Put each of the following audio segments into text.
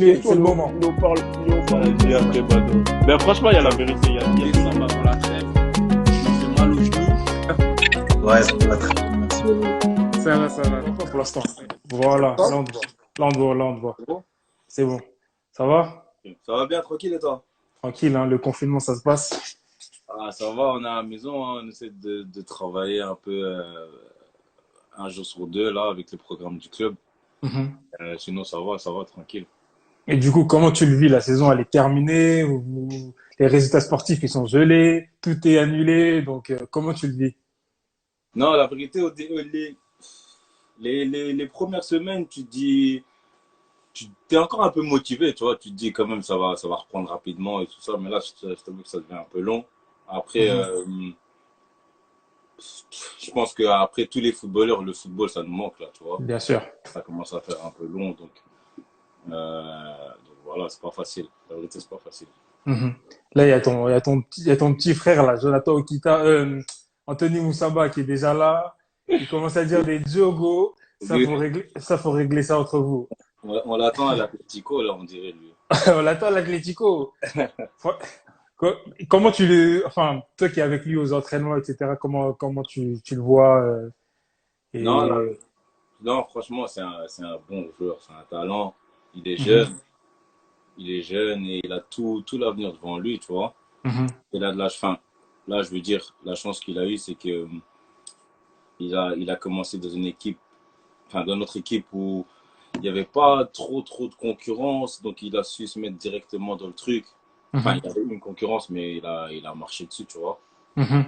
C'est le moment. Nous parle de après Bado. Mais franchement, il y a la vérité. Il y a ça avant la trêve. Il fait mal aux genoux. Ouais, ça va très bien, merci beaucoup. Ça va. Pour l'instant. Voilà, là on te voit. Là on te voit. C'est bon. C'est bon. Ça va? Ça va bien, tranquille et toi? Tranquille, hein, le confinement, ça se passe. Ah, ça va, on est à la maison, hein, on essaie de travailler un peu un jour sur deux là avec le programme du club. Mhm. Sinon, ça va, tranquille. Et du coup, comment tu le vis? La saison, elle est terminée ou les résultats sportifs, ils sont gelés, tout est annulé. Donc, comment tu le vis? Non, la vérité, les premières semaines, tu te dis, tu es encore un peu motivé, tu vois, tu te dis quand même ça va reprendre rapidement et tout ça, mais là, je t'avoue que ça devient un peu long. Après, Mhm. je pense qu'après tous les footballeurs, le football, ça nous manque là, tu vois. Bien sûr. Ça commence à faire un peu long, donc voilà, c'est pas facile. La vérité, c'est pas facile. Mhm. Là, il y a ton petit frère, là, Jonathan Okita, Anthony Moussaba, qui est déjà là. Il commence à dire des jogos. Lui, Ça, faut régler ça entre vous. on l'attend à l'Atlético, là, on dirait lui. On l'attend à l'Atlético. Fr- Co- Comment tu le, enfin, toi qui es avec lui aux entraînements, etc., comment tu le vois, Non, là, et, non, franchement, c'est un bon joueur, c'est un talent. Il est Mhm, jeune, il est jeune et il a tout l'avenir devant lui, tu vois. mhm, Il a de l'âge fin. Là, je veux dire, la chance qu'il a eue, c'est que il a commencé dans une équipe, enfin, dans notre équipe où il n'y avait pas trop de concurrence, donc il a su se mettre directement dans le truc. Enfin, il y mhm, avait une concurrence, mais il a marché dessus, tu vois. mhm,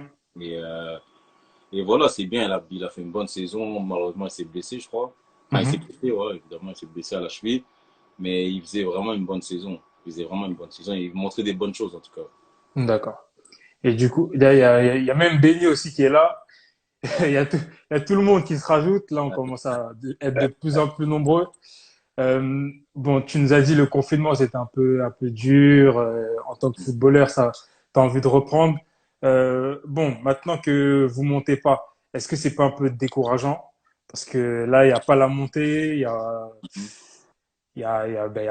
Et, voilà, c'est bien, il a fait une bonne saison. Malheureusement, il s'est blessé, je crois. Enfin, il s'est mhm. blessé, ouais, évidemment, il s'est blessé à la cheville. Mais il faisait vraiment une bonne saison. Il faisait vraiment une bonne saison. Il montrait des bonnes choses, en tout cas. D'accord. Et du coup, là, il y a même Benny aussi qui est là. Il y a tout le monde qui se rajoute. Là, on commence à être de plus en plus nombreux. Bon, tu nous as dit le confinement, c'était un peu dur. En tant que footballeur, ça, t'as envie de reprendre. Bon, maintenant que vous montez pas, est-ce que c'est pas un peu décourageant? Parce que là, il n'y a pas la montée, il y a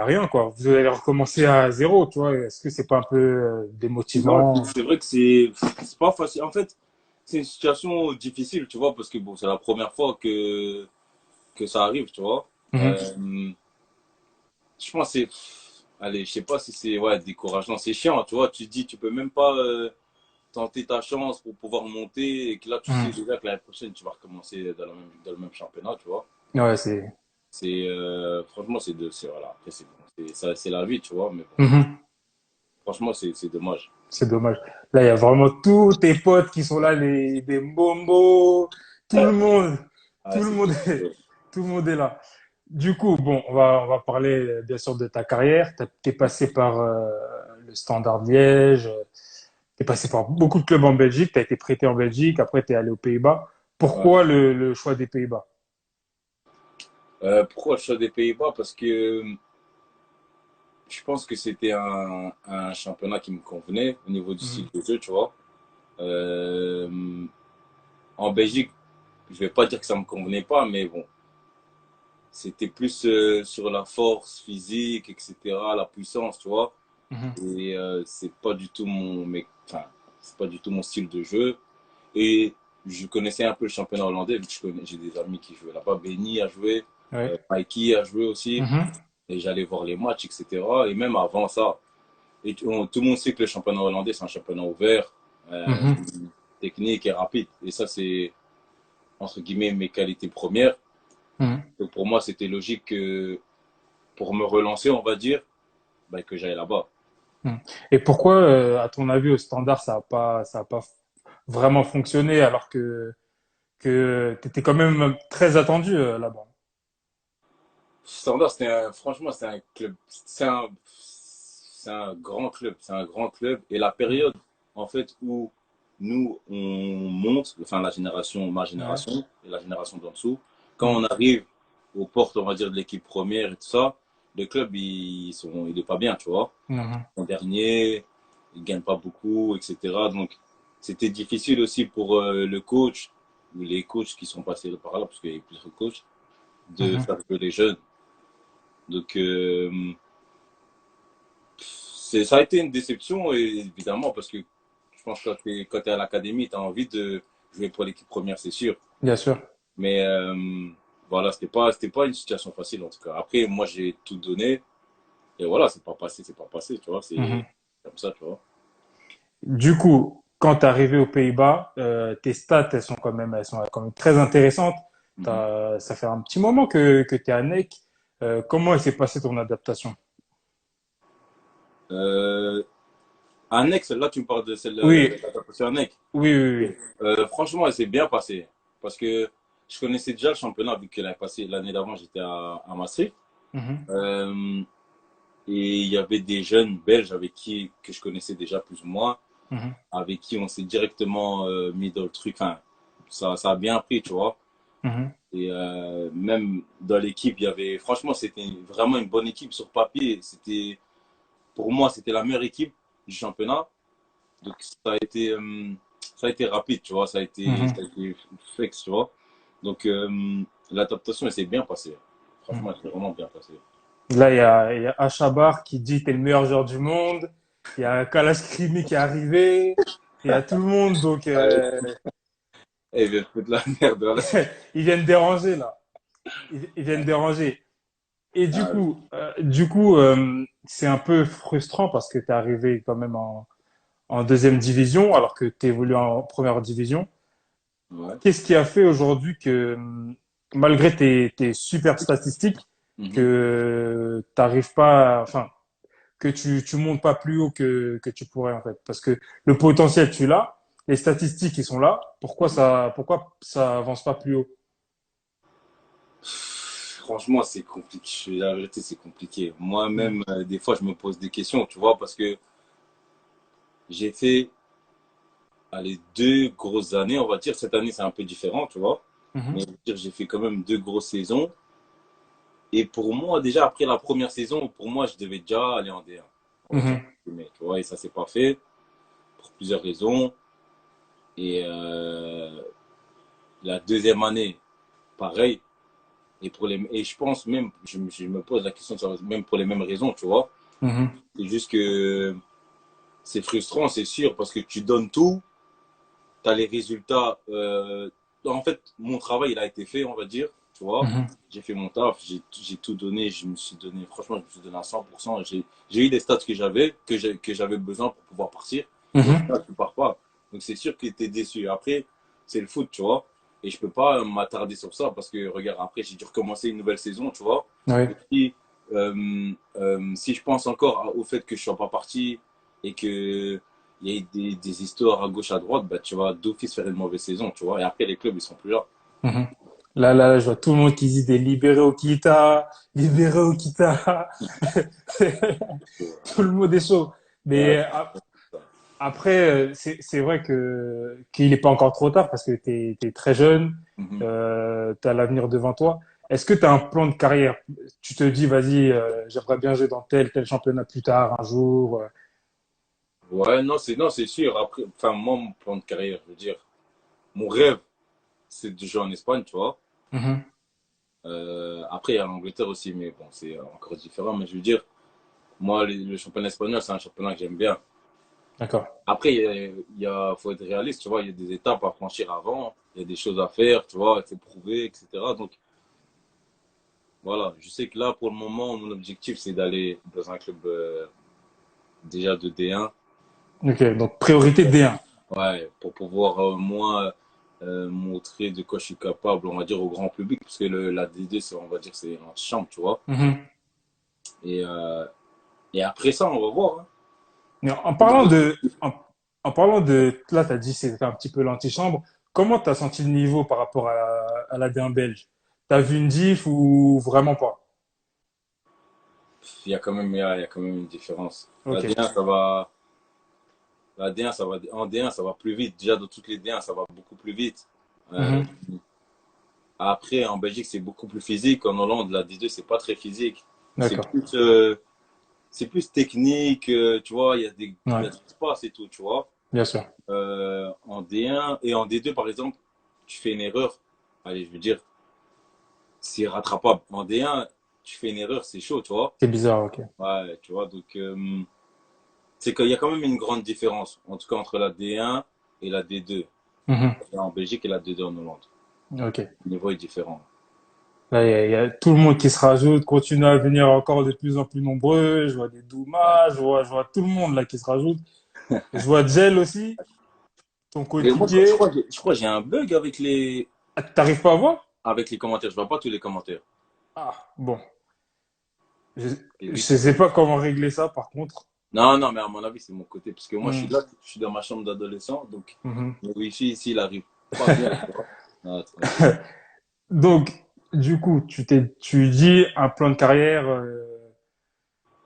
rien, quoi. Vous allez recommencer à zéro, tu vois. Est-ce que c'est pas un peu Non, démotivant? c'est vrai que c'est pas facile. En fait, c'est une situation difficile, tu vois, parce que bon, c'est la première fois que ça arrive, tu vois. Mhm. Je pense que c'est. Allez, je sais pas si c'est ouais, décourageant. C'est chiant, tu vois. Tu te dis, tu peux même pas tenter ta chance pour pouvoir monter et que là, tu sais Mhm. déjà que l'année prochaine, tu vas recommencer dans le même championnat, tu vois. Ouais, c'est. Franchement, voilà. Après, c'est bon. C'est la vie, tu vois. Mais bon, Mhm. franchement, c'est dommage. C'est dommage. Là, il y a vraiment tous tes potes qui sont là, des bombos, tout le monde, Ah, tout le c'est monde est, tout le monde est là. Du coup, bon, on va parler bien sûr de ta carrière. T'es passé par le Standard Liège, t'es passé par beaucoup de clubs en Belgique, t'as été prêté en Belgique, après t'es allé aux Pays-Bas. ouais. Pourquoi le choix des Pays-Bas? Pourquoi le choix des Pays-Bas? Parce que je pense que c'était un championnat qui me convenait au niveau du style Mhm, de jeu, tu vois. Euh, En Belgique, je vais pas dire que ça me convenait pas, mais bon, c'était plus sur la force physique, etc., la puissance, tu vois. mhm, Et c'est pas du tout enfin, c'est pas du tout mon style de jeu. Et je connaissais un peu le championnat hollandais, vu que j'ai des amis qui jouaient là-bas. Benny a joué, ouais, Mikey a joué aussi. mhm, Et j'allais voir les matchs, etc. Et même avant ça, tout le monde sait que le championnat hollandais, c'est un championnat ouvert, euh, mhm, technique et rapide. Et ça, c'est, entre guillemets, mes qualités premières. mhm, Donc pour moi, c'était logique que, pour me relancer, on va dire, bah, que j'aille là-bas. mhm. Et pourquoi, à ton avis, au Standard, ça a pas vraiment fonctionné alors que tu étais quand même très attendu là-bas. Standard, franchement, c'est un club, c'est un grand club, c'est un grand club. Et la Mhm. période, en fait, où nous, on monte, enfin, ma Ouais. génération et la génération d'en dessous, quand on Mhm. arrive aux portes, on va dire, de l'équipe première et tout ça, le club, il est pas bien, tu vois. Mhm. En dernier, ils gagnent pas beaucoup, etc. Donc, c'était difficile aussi pour le coach ou les coachs qui sont passés par là, parce qu'il y avait plusieurs coachs, de Mhm. faire jouer les jeunes. Donc, Ça a été une déception, et évidemment, parce que je pense que quand t'es à l'académie, tu as envie de jouer pour l'équipe première, c'est sûr. Bien sûr. Mais voilà, c'était pas une situation facile en tout cas. Après, moi, j'ai tout donné. Et voilà, c'est pas passé, tu vois. C'est Mhm. comme ça, tu vois. Du coup, quand tu es arrivé aux Pays-Bas, tes stats, elles sont quand même très intéressantes. Mhm. Ça fait un petit moment que tu es à NEC. Comment s'est passée ton adaptation? Euh, Annexe, là, tu me parles de celle Oui, de la compétition Annexe. oui, oui, oui. Franchement, elle s'est bien passée. Parce que je connaissais déjà le championnat, vu que l'année passée, l'année d'avant, j'étais à Maastricht. Mhm, Euh, et il y avait des jeunes Belges avec qui que je connaissais déjà plus ou moins, mhm, avec qui on s'est directement mis dans le truc. Enfin, ça a bien pris, tu vois. mhm, Et même dans l'équipe, il y avait, franchement, c'était vraiment une bonne équipe sur papier. Pour moi, c'était la meilleure équipe du championnat. Donc ça a été rapide, tu vois. Ça mhm, a été flex, tu vois. Donc l'adaptation, elle s'est bien passée. mhm. Franchement, elle s'est vraiment bien passée. Là, il y a Achabar qui dit t'es le meilleur joueur du monde. Il y a Kalash Krimi qui est arrivé. Il y a tout le monde, donc Eh bien, foutre la merde, voilà. ils viennent déranger là. Ils viennent déranger. Et Ah, du coup, c'est un peu frustrant parce que tu es arrivé quand même en deuxième division alors que tu évolues en première division. ouais. Qu'est-ce qui a fait aujourd'hui que, malgré tes super statistiques, Mhm. que t'arrives pas, enfin, que tu montes pas plus haut que tu pourrais en fait? Parce que le potentiel, tu l'as, les statistiques, ils sont là. Pourquoi ça avance pas plus haut? Franchement, c'est compliqué. La vérité, c'est compliqué. Mhm. Moi-même, des fois, je me pose des questions, tu vois, parce que j'ai fait les 2 grosses années, on va dire. Cette année, c'est un peu différent, tu vois. Mais Mhm. je veux dire, j'ai fait quand même 2 grosses saisons. Et pour moi, déjà après la première saison, pour moi, je devais déjà aller en D1. On va dire. Mhm. Mais, tu vois, et ça s'est pas fait pour plusieurs raisons. Et la deuxième année, pareil. Et je pense même, je me pose la question, même pour les mêmes raisons, tu vois. Mhm. C'est juste que c'est frustrant, c'est sûr, parce que tu donnes tout, tu as les résultats. En fait, mon travail, il a été fait, on va dire, tu vois. Mhm. J'ai fait mon taf, j'ai tout donné, franchement, je me suis donné à 100%. J'ai eu les stats que j'avais besoin pour pouvoir partir. Et au Mhm. final, tu pars pas. Donc, c'est sûr que tu es déçu. Après, c'est le foot, tu vois. Et je peux pas m'attarder sur ça parce que, regarde, après, j'ai dû recommencer une nouvelle saison, tu vois. Oui. Et puis, si je pense encore au fait que je sois pas parti et que il y a des histoires à gauche, à droite, bah, tu vas d'office faire une mauvaise saison, tu vois. Et après, les clubs, ils sont plus là. Mhm. Là, je vois tout le monde qui dit des libérés au Kita, libérés au Kita. Tout le monde est chaud. Ouais, Mais après, c'est vrai qu'il n'est pas encore trop tard parce que tu es très jeune, mhm. tu as l'avenir devant toi. Est-ce que tu as un plan de carrière? Tu te dis, vas-y, j'aimerais bien jouer dans tel championnat plus tard, un jour. Ouais, non, c'est sûr. Après, enfin, moi, mon plan de carrière, je veux dire, mon rêve, c'est de jouer en Espagne, tu vois. Mhm. Après, il y a l'Angleterre aussi, mais bon, c'est encore différent. Mais je veux dire, moi, le championnat espagnol, c'est un championnat que j'aime bien. D'accord. Après, faut être réaliste, tu vois. Il y a des étapes à franchir avant. Il y a des choses à faire, tu vois. Il faut prouver, etc. Donc, voilà. Je sais que là, pour le moment, mon objectif, c'est d'aller dans un club déjà de D1. Ok, donc priorité D1. Ouais, pour pouvoir moins montrer de quoi je suis capable, on va dire, au grand public, parce que la D2, on va dire, c'est l'antichambre, tu vois. Mhm. Et, euh, et après ça, on va voir, hein. Mais en parlant là, tu as dit c'était un petit peu l'antichambre. Comment tu as senti le niveau par rapport à la D1 belge? T'as vu une diff ou vraiment pas? Il y a quand même une différence. Ok. La D1, en D1, ça va plus vite. Déjà, dans toutes les D1, ça va beaucoup plus vite. Euh, Mhm. Après, en Belgique, c'est beaucoup plus physique. En Hollande, la D2, c'est pas très physique. C'est D'accord. plus, c'est plus technique, tu vois, il y Ouais, a de l'espace et tout, tu vois. bien sûr. En D1 et en D2, par exemple, tu fais une erreur. Allez, je veux dire, c'est rattrapable. En D1, tu fais une erreur, c'est chaud, tu vois. C'est bizarre, ok. Ouais, tu vois, donc, c'est qu'il y a quand même une grande différence, en tout cas entre la D1 et la D2 Mhm. en Belgique et la D2 en Hollande. Ok. Le niveau est différent. Là, il y a tout le monde qui se rajoute, continue à venir encore de plus en plus nombreux. Je vois des Douma, je vois tout le monde là qui se rajoute. Je vois Gel aussi, ton Mais moi, je coéquipier. crois, je crois que j'ai un bug Ah, t'arrives pas à voir? avec les commentaires. Je vois pas tous les commentaires. Ah, bon. Je, Et je oui, c'est sais vrai. pas comment régler ça par contre. Non, non, mais à mon avis, c'est mon côté. Parce que moi, je suis Hmm. là, je suis dans ma chambre d'adolescent. Donc, Mhm. le wifi ici, il arrive pas bien, tu vois. Ah, tranquille. Donc, du coup, tu dis un plan de carrière.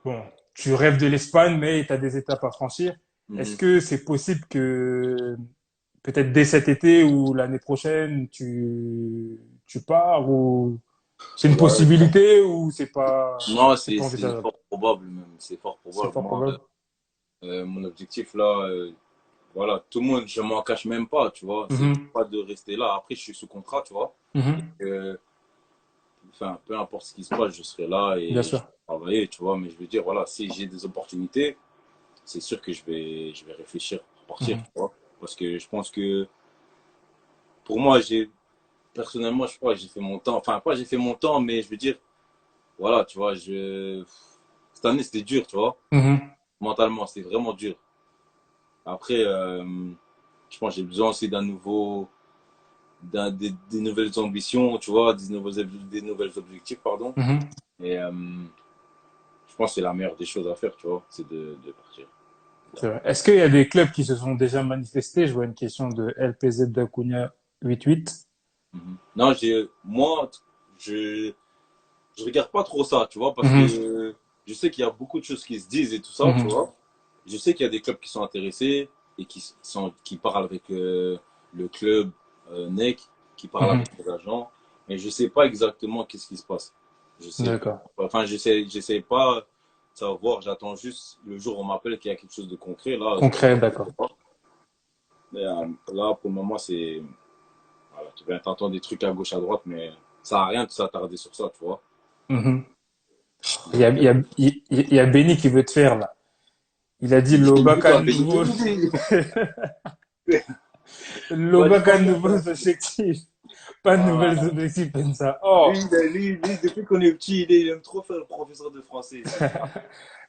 Bon, tu rêves de l'Espagne, mais tu as des étapes à franchir. Est-ce Mhm. que c'est possible que peut-être dès cet été ou l'année prochaine, tu pars ou c'est une Ouais. possibilité ou Non, c'est pas c'est envisageable? fort probable même. C'est fort C'est probable. fort Moi, probable. mon objectif là, voilà, tout le monde, je m'en cache même pas, tu vois. C'est Mhm, pas de rester là. Après, je suis sous contrat, tu vois. mhm, Euh, enfin, peu importe ce qui se passe, je serai là bien et je vais sûr. travailler, tu vois. Mais je veux dire, voilà, si j'ai des opportunités, c'est sûr que je vais réfléchir pour partir, Mhm, tu vois. Parce que je pense que pour moi, personnellement, je crois que j'ai fait mon temps. Enfin, pas j'ai fait mon temps, mais je veux dire, voilà, tu vois, cette année, c'était dur, tu vois. mhm. Mentalement, c'était vraiment dur. Après, je pense que j'ai besoin aussi des nouvelles ambitions, tu vois, des nouvelles objectifs, pardon. Mhm. Et je pense que c'est la meilleure des choses à faire, tu vois, c'est de partir. C'est vrai. Est-ce qu'il y a des clubs qui se sont déjà manifestés? Je vois une question de LPZ d'Acuna 88. Mhm. Non, moi, je, je regarde pas trop ça, tu vois, parce Mhm, que je sais qu'il y a beaucoup de choses qui se disent et tout ça, tu mhm, vois. Je sais qu'il y a des clubs qui sont intéressés et qui parlent avec le club NEC, qui parlent mhm. avec les agents, mais je sais pas exactement qu'est-ce qui se passe. Je sais pas. D'accord. Enfin, j'essaie pas de savoir, j'attends juste le jour où on m'appelle qu'il y a quelque chose de concret, là, je Concret, regarde. d'accord. Mais, là, pour le moment, voilà, tu vas t'entendre des trucs à gauche, à droite, mais ça a rien de s'attarder sur ça, tu vois. Mhm. Il y a, Donc, il y a, il y a Benny qui veut te faire là. Il a dit dis-moi, l'Obaca Benny, nouveau, vas-y, l'Obaca comment ça? nouveaux objectifs. Pas de nouvelles Ah, objectifs, comme ça. Oh! depuis qu'on est petit, il aime trop faire le professeur de français.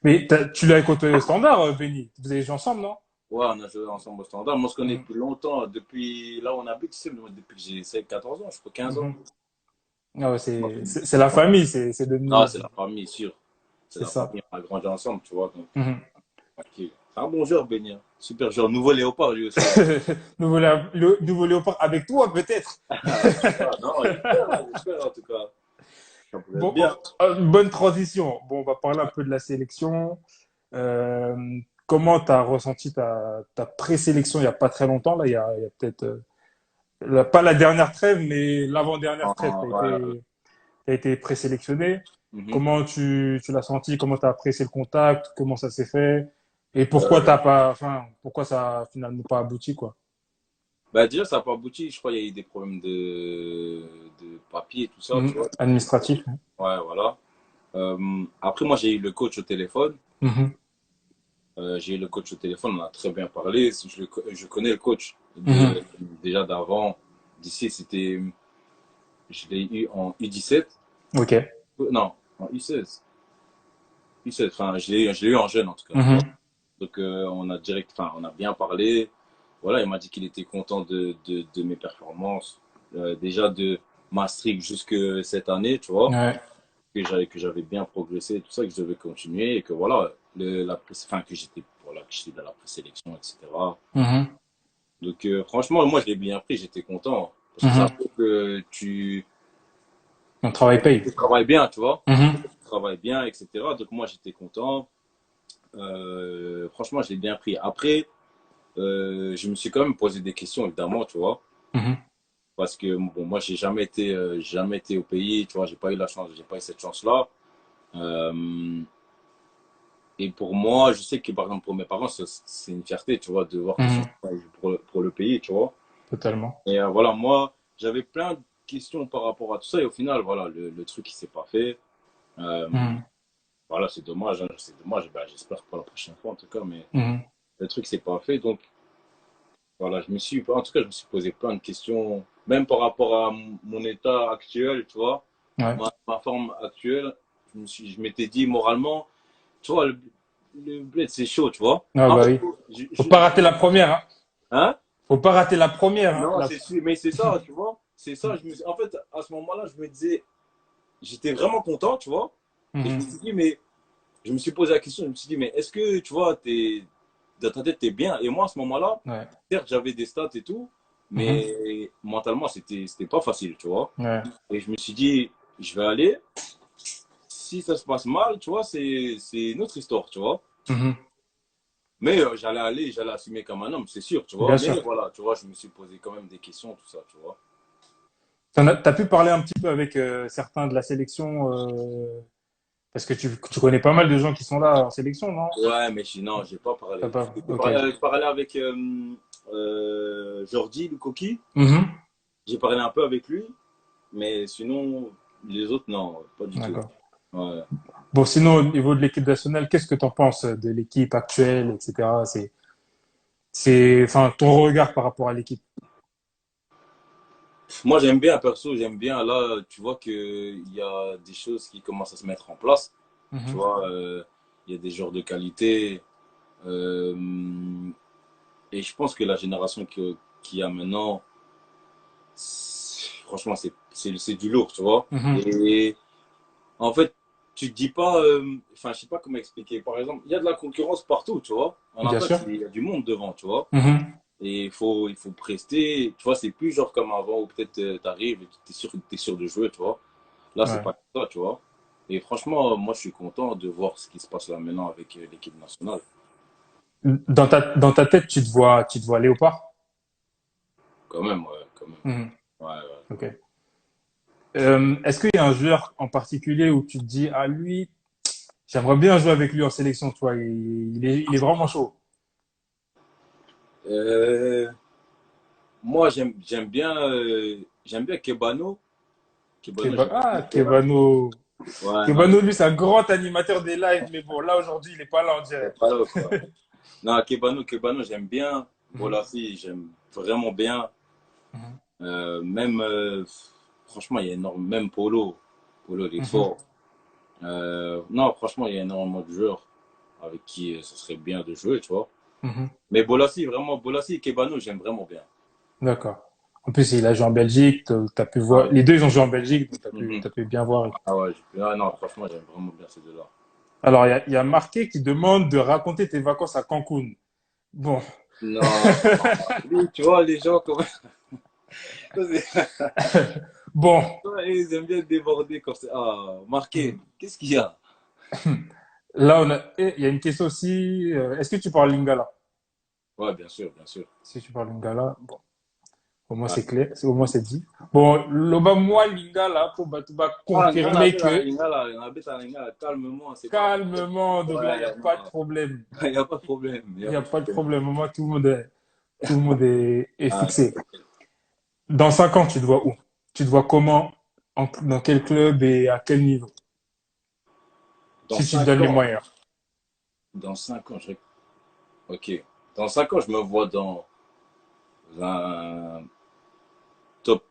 Mais tu l'as côtoyé au standard, Benny. Vous avez joué ensemble, non? Ouais, on a joué ensemble au standard. Moi, on se connaît Mhm. depuis longtemps, depuis là où on habite, tu sais, moi, depuis que j'ai 14 ans, je crois 15 ans. Mhm. Ah ouais, Moi, c'est la famille, c'est ah, devenu, c'est la famille, sûr. C'est c'est la ça. famille, on a grandi ensemble, tu vois. Donc, Mhm. tranquille. C'est un bon joueur, Beignet. Super joueur. Nouveau Léopard, lui aussi, hein. Nouveau léopard avec toi, peut-être. Ah, je sais pas. Non, j'espère en tout cas. Ça pourrait être Bon, bien. bonne transition. Bon, on va parler un peu de la sélection. Euh, Comment tu as ressenti ta présélection il n'y a pas très longtemps, là, il y a peut-être, pas la dernière trêve, mais l'avant-dernière trêve, Ah, ouais. t'as été présélectionné. Mhm. Comment tu l'as senti? Comment tu as apprécié le contact? Comment ça s'est fait? Et pourquoi Euh, t'as pas, enfin, pourquoi ça a finalement pas abouti, quoi? Bah, déjà, ça n'a pas abouti. Je crois qu'il y a eu des problèmes de papier, tout ça, tu vois. Administratif. Hein. Ouais, voilà. Après, moi, j'ai eu le coach au téléphone. Mhm. J'ai eu le coach au téléphone, on a très bien parlé. Je connais le coach Mhm. déjà d'avant. D'ici, je l'ai eu en U17. Ok. Non, en U16. U16, enfin, je l'ai eu en jeune, en tout cas, tu vois. Mhm. Donc, enfin, on a bien parlé. Voilà, il m'a dit qu'il était content de mes performances. Déjà de Maastricht jusque cette année, tu vois, Ouais. que j'avais bien progressé, tout ça, que je devais continuer et que voilà, enfin, voilà, que j'étais dans la présélection, etc. Mhm. Donc, franchement, moi, je l'ai bien pris, j'étais content. Parce que ça Mhm. prouve que Mon travail paye. tu travailles bien, tu vois. Ça prouve Mhm. que tu travailles bien, etc. Donc, moi, j'étais content. Franchement, je l'ai bien pris. Après, je me suis quand même posé des questions, évidemment, tu vois. Mhm. Parce que bon, moi, jamais été au pays, tu vois. J'ai pas eu la chance, j'ai pas eu cette chance-là. Euh, et pour moi, je sais que par exemple pour mes parents, c'est une fierté, tu vois, de voir que son Mhm. enfant joue pour le pays, tu vois. Totalement. Et voilà, moi, j'avais plein de questions par rapport à tout ça. Et au final, voilà, le truc, il s'est pas fait. Euh, Mhm. voilà, c'est dommage, hein, c'est dommage. Ben, j'espère pour la prochaine fois, en tout cas, mais Mhm. le truc, c'est pas fait. Donc, voilà, en tout cas, je me suis posé plein de questions, même par rapport à mon état actuel, tu vois, Ouais. ma forme actuelle. Je m'étais dit, moralement, tu vois, le bled, c'est chaud, tu vois. Ah En bah fait, oui. Faut pas rater la première, hein. hein? Faut pas rater la première, hein. Non, c'est sûr, mais c'est ça, tu vois. C'est ça, en fait, à ce moment-là, je me disais, j'étais vraiment content, tu vois. Et je me Mhm. suis dit, mais je me suis posé la question, je me suis dit, mais est-ce que, tu vois, dans ta tête, t'es bien? Et moi, à ce moment-là, Ouais. certes, j'avais des stats et tout, Mhm. mais mentalement, c'était pas facile, tu vois. Ouais. Et je me suis dit, je vais aller. Si ça se passe mal, tu vois, c'est une autre histoire, tu vois. Mhm. Mais j'allais assumer comme un homme, c'est sûr, tu vois. Bien Mais sûr. voilà, tu vois, je me suis posé quand même des questions, tout ça, tu vois. T'as pu parler un petit peu avec certains de la sélection parce que tu connais pas mal de gens qui sont là en sélection, non? Ouais, mais non, j'ai pas T'as parlé. pas. Ok. Je parlais avec Jordi Lukoki. Mhm. J'ai parlé un peu avec lui, mais sinon, les autres, non, pas du tout. D'accord. Ouais. Bon, sinon, au niveau de l'équipe nationale, qu'est-ce que tu en penses de l'équipe actuelle, etc. Enfin, ton regard par rapport à l'équipe. Moi, j'aime bien, perso, j'aime bien. Là, tu vois qu'il y a des choses qui commencent à se mettre en place. Tu Mhm. vois, il y a des joueurs de qualité. Euh, et je pense que la génération qui a maintenant, franchement, c'est du lourd, tu vois. Mhm. Et en fait, tu te dis pas, enfin, je sais pas comment expliquer. Par exemple, il y a de la concurrence partout, tu vois. En Bien attaque, sûr. il y a du monde devant, tu vois. Mhm. Et il faut prester. Tu vois, c'est plus genre comme avant où peut-être tu arrives et t'es sûr de jouer, tu vois. Là, c'est Ouais. pas comme ça, tu vois. Et franchement, moi, je suis content de voir ce qui se passe là maintenant avec l'équipe nationale. Dans ta tête, tu te vois Léopard? Quand même, ouais, quand même. Mhm. Ouais, ouais. Ok. Est-ce qu'il y a un joueur en particulier où tu te dis, ah lui, j'aimerais bien jouer avec lui en sélection, tu vois, il est vraiment chaud. Euh, moi, j'aime bien Kebano. Kebano, j'aime bien. Tu vois. Kebano. Ouais, non, Kebano, lui, c'est un grand animateur des lives, mais bon, là, aujourd'hui, il est pas là, on c'est dirait. pas là, quoi. Non, Kebano, j'aime bien. Mhm. Bolassi, j'aime vraiment bien. Mhm. Même, franchement, il y a énorme. Même Polo. Polo, il est Mhm. fort. Non, franchement, il y a énormément de joueurs avec qui ça serait bien de jouer, tu vois. Mhm. Mais Bolassi, vraiment, Bolassi et Kebano, j'aime vraiment bien. D'accord. En plus, il a joué en Belgique, t'as pu Ah voir, ouais. les deux, ils ont joué en Belgique, donc Mhm. t'as pu bien voir. Ah ouais, ah non, franchement, j'aime vraiment bien ces deux-là. Alors, il y a Marqué qui demande de raconter tes vacances à Cancun. Bon. Non, lui, tu vois, les gens, comme Bon. ils aiment bien déborder comme ça. Ah, marqué, Hmm. qu'est-ce qu'il y a? Là, il y a une question aussi. Est-ce que tu parles Lingala? Ouais, bien sûr, bien sûr. Si tu parles Lingala, bon, au moins Ouais. c'est clair, au moins c'est dit. Bon, Loba, moi, Lingala, pour Batouba Ah, confirmer que on habite à Lingala, calmement, c'est pas un problème. calmement, donc là, il n'y a Ouais, pas de non, problème. il n'y a pas de problème, il n'y Il a n'y a pas de pas de problème. problème. Moi, tout le monde est Ah, fixé. Dans 5 ans, tu te vois où? Tu te vois comment? Dans quel club et à quel niveau? dans Si tu te 5 donnes les ans, moyens. dans 5 ans, ok. Dans 5 ans, je me vois dans un top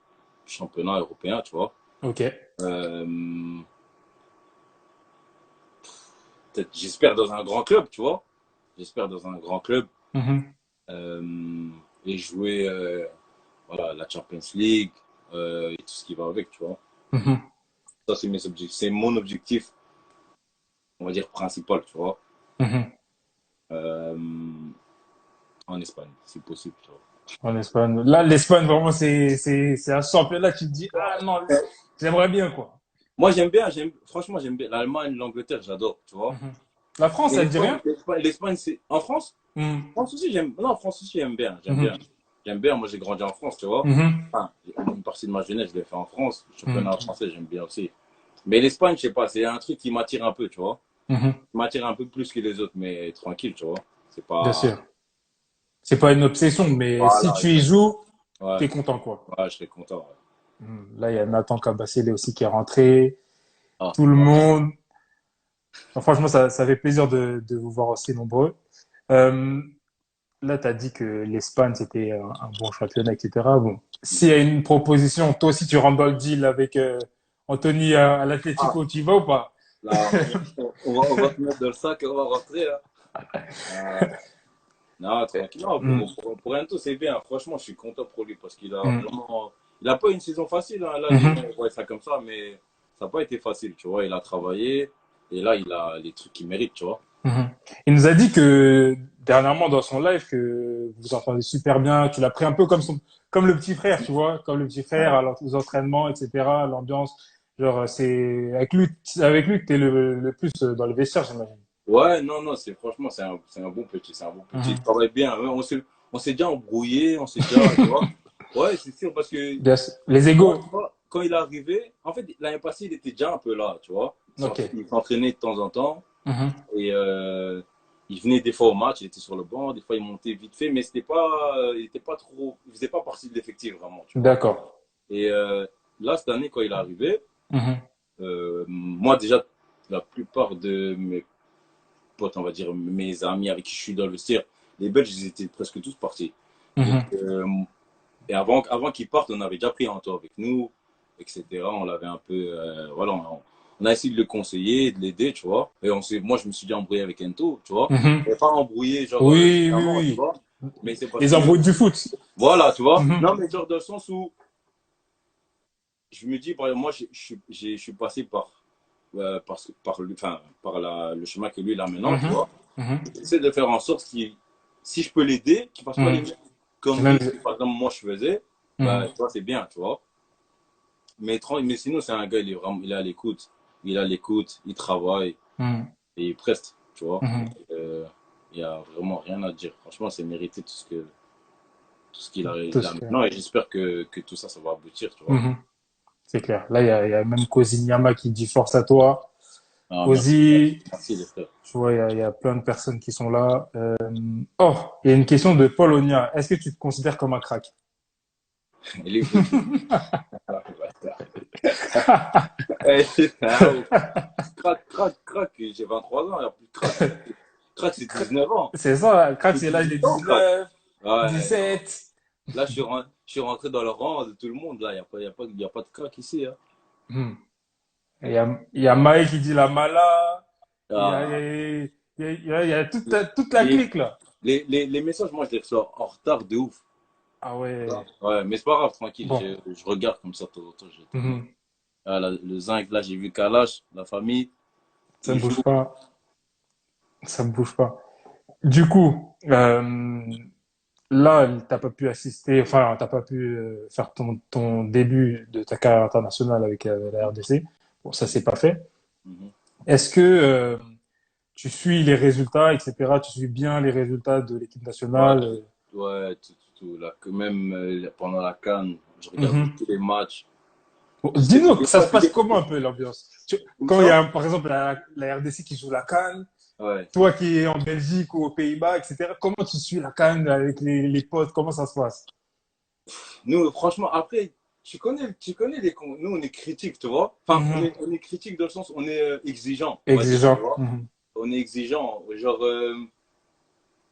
championnat européen, tu vois. Ok. Euh, peut-être, j'espère dans un grand club, tu vois. J'espère dans un grand club Mhm. euh, et jouer voilà, la Champions League et tout ce qui va avec, tu vois. Mhm. Ça, c'est mes objectifs. C'est mon objectif, on va dire, principal, tu vois. Mhm. Euh, en Espagne, c'est possible, tu vois. En Espagne. Là, l'Espagne, vraiment, c'est un championnat. Tu te dis, ah non, j'aimerais bien, quoi. Moi, franchement, j'aime bien l'Allemagne, l'Angleterre, j'adore, tu vois. Mhm. La France, Mais ça te dit rien? l'Espagne, c'est. En France, Mhm. France aussi, j'aime. Non, France aussi, j'aime bien. J'aime bien. Mhm. J'aime bien. Moi, j'ai grandi en France, tu vois. Mhm. Enfin, une partie de ma jeunesse, je l'ai fait en France. Le Mhm. championnat français, j'aime bien aussi. Mais l'Espagne, je sais pas, c'est un truc qui m'attire un peu, tu vois. Mhm. Qui m'attire un peu plus que les autres, mais tranquille, tu vois. C'est Bien pas. sûr. C'est pas une obsession, mais si Voilà, tu y exact. joues, Ouais, t'es content, quoi. ouais, je serais content. Ouais. Là, il y a Nathan Kabasele aussi qui est rentré. Ah, Tout le ouais. monde. Bon, franchement, ça fait plaisir de vous voir aussi nombreux. Euh, Là, tu as dit que l'Espagne, c'était un bon championnat, etc. Bon, s'il y a une proposition, toi aussi, tu rentres dans le deal avec Anthony à Ah, l'Atlético, tu y vas ou pas? là, on va se mettre dans le sac et on va rentrer. Hein. Euh, non, tranquille. Non, Hmm. pour Ento, c'est bien. Franchement, je suis content pour lui parce qu'il a Hmm. vraiment. Il n'a pas eu une saison facile. Hein. Là, les gens Mhm. voient ça comme ça, mais ça n'a pas été facile. Tu vois, il a travaillé et là, il a les trucs qu'il mérite. Tu vois. Mhm. Il nous a dit que dernièrement dans son live que vous entendez super bien, tu l'as pris un peu comme comme le petit frère, tu vois, comme le petit frère Ouais. aux entraînements, etc. L'ambiance, genre c'est avec lui que t'es le plus dans le vestiaire, j'imagine. Ouais, non, non, franchement, c'est un bon petit. C'est un bon petit. Il Mhm. travaille bien. Hein. On s'est déjà embrouillé. On s'est déjà. Tu vois. Ouais, c'est sûr parce que Bien sûr. Les moi, tu égos. vois, quand il est arrivé, en fait, l'année passée, il était déjà un peu là. Tu vois. Ok. Il s'entraînait de temps en temps. Mhm. Et il venait des fois au match, il était sur le banc, des fois il montait vite fait, mais c'était pas, il était pas trop, il faisait pas partie de l'effectif vraiment, tu vois. D'accord. Et là, cette année, quand il est arrivé, Mhm. moi déjà, la plupart de mes potes, on va dire mes amis avec qui je suis dans le vestiaire, les Belges, ils étaient presque tous partis. Donc, Mhm. et avant qu'ils partent, on avait déjà pris un tour avec nous, etc. On l'avait un peu, voilà, on a essayé de le conseiller, de l'aider, tu vois. Et moi, je me suis déjà embrouillé avec Ento, tu vois. Mhm. Et pas embrouillé, genre, Oui, oui, vraiment, tu oui. vois. Mais c'est parce Les que, embrouilles du foot. voilà, tu vois. Mhm. Non, mais genre, dans le sens où je me dis, par exemple, moi, je suis passé par le chemin que lui, il a maintenant, tu Mhm. vois. Mhm. J'essaie de faire en sorte si je peux l'aider, qu'il fasse pas les Mhm. mêmes C'est même. conneries que, par exemple, moi, je faisais, bah, Mhm. tu vois, c'est bien, tu vois. Mais sinon, c'est un gars, il est à l'écoute. Il est à l'écoute, il travaille Mhm. et il preste, tu vois. Donc, Mhm. il n'y a vraiment rien à dire. Franchement, c'est mérité tout ce qu'il a, Tout il a ce que- maintenant et j'espère que tout ça, ça va aboutir, tu vois. Mhm. C'est clair. Là, il y a même Kozi Nyama qui dit force à toi. Ah, merci, Kozi, merci les frères. je vois, il y a plein de personnes qui sont là. Oh, il y a une question de Paul Ogna. Est-ce que tu te considères comme un crack? Et lui, il faut dire, ah, bâtard. Eh, ah, oh. Crac, crack, crack, j'ai 23 ans, il n'y a plus de crack. Crack, c'est 19 ans. C'est ça, crack, C'est c'est l'âge de 18 ans, crack. 19, Ouais, non. 17. Là, je suis rentré dans le rang de tout le monde. Là, il y a pas de crack ici. Hein. Hmm. Il y a Maë qui dit la mala. Il y a, il y Ah, a, il y a toute la les, clique, là. les messages, moi, je les reçois en retard de ouf. Ah ouais. Ouais, mais c'est pas grave, tranquille. Bon. Je regarde comme ça de temps en temps. Mhm. Ah, le zinc, là, j'ai vu Kalash, la famille, Ça ils ne bouge jouent. pas. Ça ne bouge pas. Du coup, là, t'as pas pu assister, enfin, t'as pas pu faire ton début de ta carrière internationale avec la RDC. Bon, ça s'est pas fait. Mhm. Est-ce que tu suis les résultats, etc. Tu suis bien les résultats de l'équipe Ouais, nationale? ouais, tout. Là, que même pendant la CAN, je regarde Mhm. tous les matchs. Bon, J'essaie de, dis-nous, des ça fois, se passe comment un peu l'ambiance? où Quand il y ça? a, par exemple, la RDC qui joue la CAN, Ouais. toi qui es en Belgique ou aux Pays-Bas, etc., comment tu suis la CAN avec les potes? Comment ça se passe? Nous, franchement, après, tu connais nous, on est critiques, tu vois. Enfin, on Mhm. est, on est critique dans le sens, on est exigeant, on va dire, tu Exigeant. vois. Mhm. On est exigeant, genre,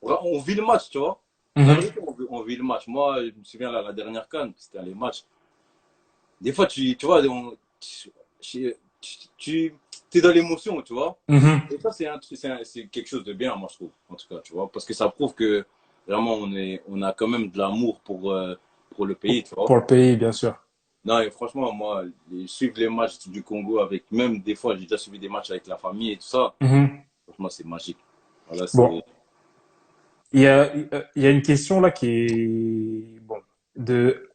on vit le match, tu vois. La Mhm. vérité, on vit le match. Moi, je me souviens, là, la dernière CAN, c'était les matchs. Des fois, tu vois, tu es dans l'émotion, tu vois. Mhm. Et ça, c'est un truc, c'est quelque chose de bien, moi, je trouve, en tout cas, tu vois. Parce que ça prouve que vraiment, on a quand même de l'amour pour le pays, tu vois. Pour le pays, bien sûr. Non, et franchement, moi, suivre les matchs du Congo avec, même des fois, j'ai déjà suivi des matchs avec la famille et tout ça. Mhm. Franchement, c'est magique. Voilà, Bon, c'est. il y a une question là qui est bon de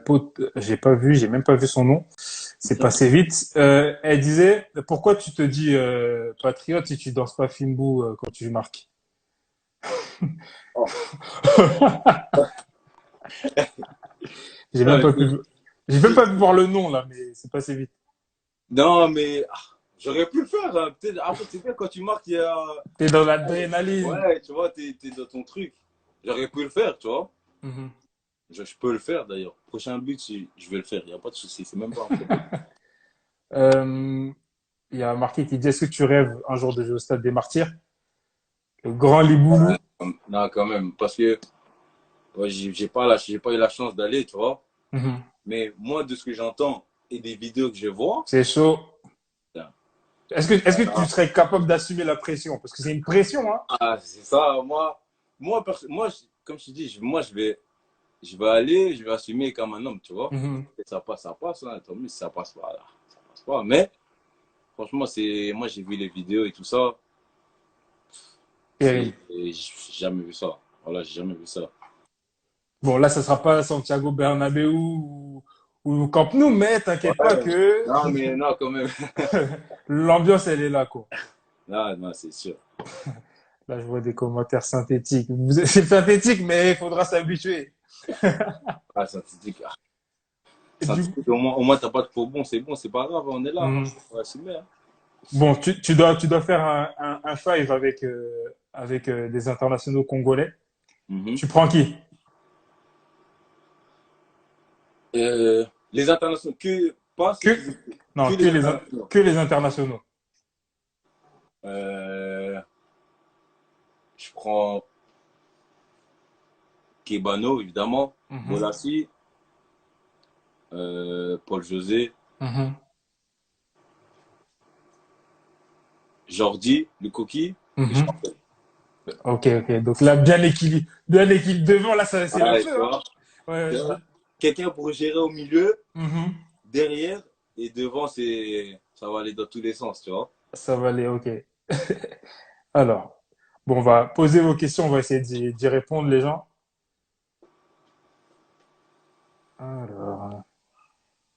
pote. J'ai même pas vu son nom. C'est passé vite. Elle disait, pourquoi tu te dis patriote si tu danses pas Fimbu quand tu marques? Oh. J'ai même Ouais, pas pu, j'ai même pas pu voir le nom là, mais c'est passé vite. non, mais j'aurais pu le faire. Hein. Peut-être, après, c'est bien quand tu marques, il y a. T'es dans l'adrénaline. Ouais, tu vois, t'es dans ton truc. J'aurais pu le faire, tu vois. Mhm. Je peux le faire d'ailleurs. Prochain but, je vais le faire. Il n'y a pas de souci. C'est même pas un problème. Euh, il y a marqué qui dit, est-ce que tu rêves un jour de jouer au stade des Martyrs? Le grand Liboulou. Non, quand même, parce que ouais, j'ai pas eu la chance d'aller, tu vois. Mhm. Mais moi, de ce que j'entends et des vidéos que je vois, C'est chaud. putain, Est-ce que tu ah, serais capable d'assumer la pression? Parce que c'est une pression, hein? c'est ça. Comme je te dis, moi, je vais aller, je vais assumer comme un homme, tu vois. Mhm. Et ça passe, hein, tant mieux si ça passe pas, là. Ça passe pas. Mais, franchement, moi, j'ai vu les vidéos et tout ça. Terrible. J'ai jamais vu ça. Voilà, j'ai jamais vu ça. Bon, là, ça sera pas Santiago Bernabéu ou Camp Nou, mais t'inquiète pas Ouais. que Non, mais non, quand même. l'ambiance, elle est là, quoi. Non, non, c'est sûr. Là, je vois des commentaires synthétiques. C'est synthétique, mais il faudra s'habituer. Ah, synthétique. Et du... Synthétique, au moins t'as pas de faux bon, c'est pas grave, on est là. Hein. Mhm. On va assumer. Hein. Bon, tu dois faire un five avec des internationaux congolais. Mhm. Tu prends qui? Les internationaux, pas ceux Que, qui non, que les internationaux. que les internationaux. Euh, je prends Kebano, évidemment, Mhm. Bolassi, Paul José, Mhm. Jordi, le coquille, et Mhm. Chancel. Ok, ok. Donc là, bien équilibré. Bien équilibré. Devant, là, c'est le Ouais, feu, tu hein? vois, Ouais. tu vois, quelqu'un pour gérer au milieu, Mhm. derrière, et devant, ça va aller dans tous les sens, tu vois. Ça va aller, ok. Alors, bon, on va poser vos questions, on va essayer d'y répondre, les gens. Alors,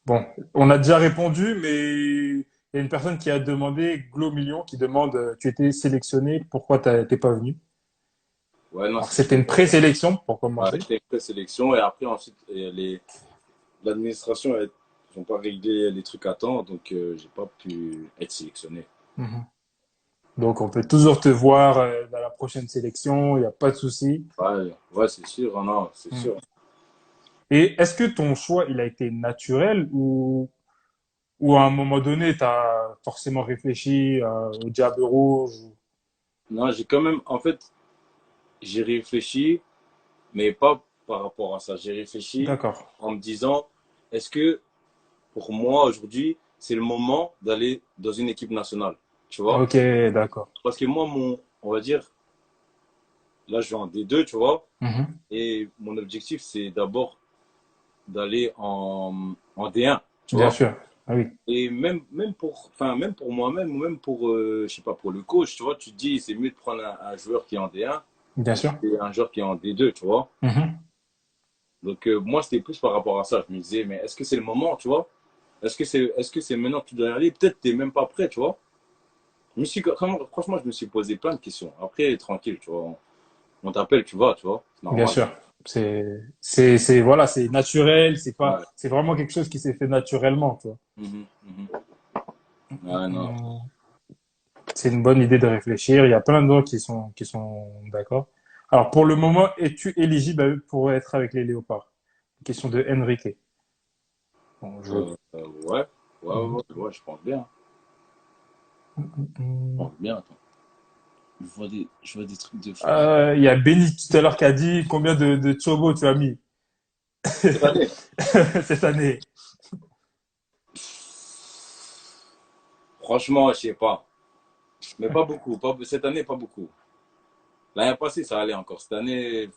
bon, on a déjà répondu, mais il y a une personne qui a demandé, Glo Million, qui demande, tu étais sélectionné, pourquoi t'es pas venu? Ouais, non, Alors, c'est c'était une présélection, pour ouais, commencer. c'était une présélection, et après, ensuite, l'administration, ils n'ont pas réglé les trucs à temps, donc j'ai pas pu être sélectionné. Mhm. Donc, on peut toujours te voir dans la prochaine sélection, il n'y a pas de souci. Ouais, ouais, c'est sûr, hein, non, c'est Mhm. sûr. Et est-ce que ton choix, il a été naturel ou à un moment donné, tu as forcément réfléchi au Diable Rouge? Non, en fait, j'ai réfléchi, mais pas par rapport à ça. J'ai réfléchi D'accord. en me disant, est-ce que pour moi, aujourd'hui, c'est le moment d'aller dans une équipe nationale, tu vois? Ok, d'accord. Parce que moi, on va dire, là, je vais en D2, tu vois, Mhm. et mon objectif, c'est d'abord d'aller en D1, tu Bien vois? sûr. Ah oui, Et même pour moi-même, ou même pour, je sais pas, pour le coach, tu vois, tu te dis, c'est mieux de prendre un joueur qui est en D1 bien sûr. qu'un joueur qui est en D2, tu vois. Mhm. Donc, moi, c'était plus par rapport à ça. Je me disais, mais est-ce que c'est le moment, tu vois? Est-ce que c'est maintenant que tu dois y aller? Peut-être que tu n'es même pas prêt, tu vois? Franchement, je me suis posé plein de questions. Après, tranquille, tu vois. On t'appelle, tu vas, tu vois. C'est Bien normal. sûr. Voilà, c'est naturel, Ouais. c'est vraiment quelque chose qui s'est fait naturellement, tu vois. Mhm, mhm. Ouais, non. Mhm. C'est une bonne idée de réfléchir. Il y a plein de gens qui sont d'accord. Alors, pour le moment, es-tu éligible pour être avec les léopards? Question de Enrique. Bon, Ouais. Ouais, Mhm. ouais, ouais, je pense bien. Je Mhm. pense bien, attends. Je vois des trucs de fou. Il y a Benny tout à l'heure qui a dit combien de Chobo tu as mis Cette année, cette année. franchement, je sais pas. Mais pas beaucoup. Cette année, pas beaucoup. L'année passée, ça allait encore. Cette année,